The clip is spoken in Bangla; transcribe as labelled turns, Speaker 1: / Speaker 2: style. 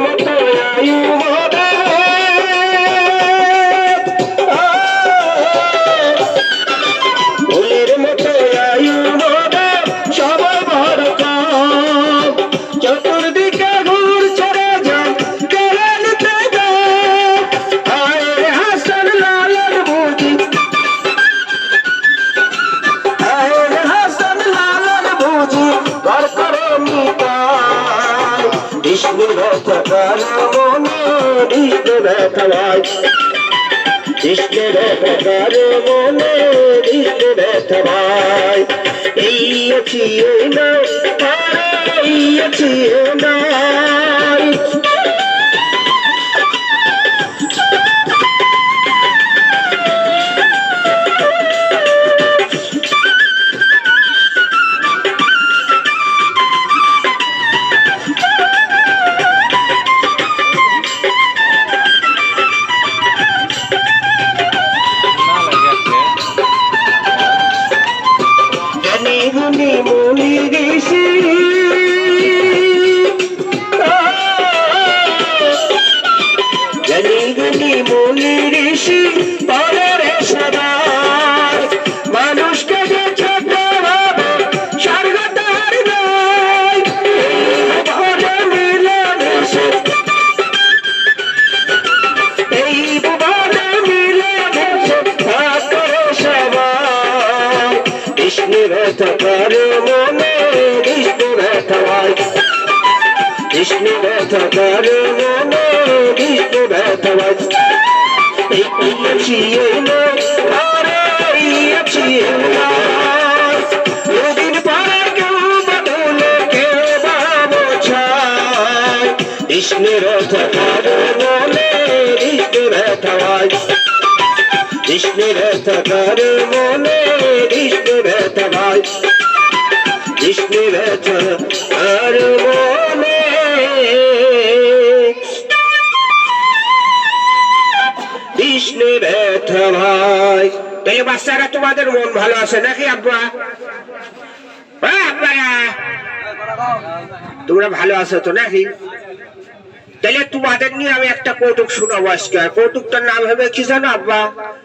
Speaker 1: মতো আয়ু মোদের ফুলের মতো আয়ু মোদের সবাই বড় কম চতুর্দিকে ঘুরছে রাজন কেড়ে নিতে আয় হাসান লালন বুঝি আয় হাসান লালন বুঝি ঘর করে নিতাই বিষ্ণু ব্যথার মনে বিষ্ণু ব্যথায় কৃষ্ণ ব্যথার মনে বিষ্ণু ব্যথায় এই আছি এই নয় এই আছি এই নয় গুনি মুনি ঋষি গুনি গুনি মুনি ঋষি বলের সদাই মানুষকে যে ছোট ভাবে স্বর্গ তার নয় ভজে মিলেমিশে এই ভজে মিলেমিশে করে সবাই বিষ্ণু ব্যথার মনে বিষ্ণু ব্যথায় বিষ্ণু ব্যথার মনে বিষ্ণু ব্যথায় এই আছি এই নয় আরে এই আছি এই নয় দুদিন পরে কেউ বদলে কেউ বা বোঝায় বিষ্ণু ব্যথার মনে বিষ্ণু ব্যথায় বিষ্ণু ব্যথার মনে বিষ্ণু ব্যথায় বিষ্ণু ব্যথার মনে বিষ্ণু ব্যথায়। তাহলে বাচ্চারা তোমাদের মন ভালো আছে নাকি আব্বা? আব্বারা তোমরা ভালো আছো তো নাকি? তাহলে তোমাদের নিয়ে আমি একটা কৌতুক শোনাবো আজকে। কৌতুকটার নাম হবে কি জানো আব্বা?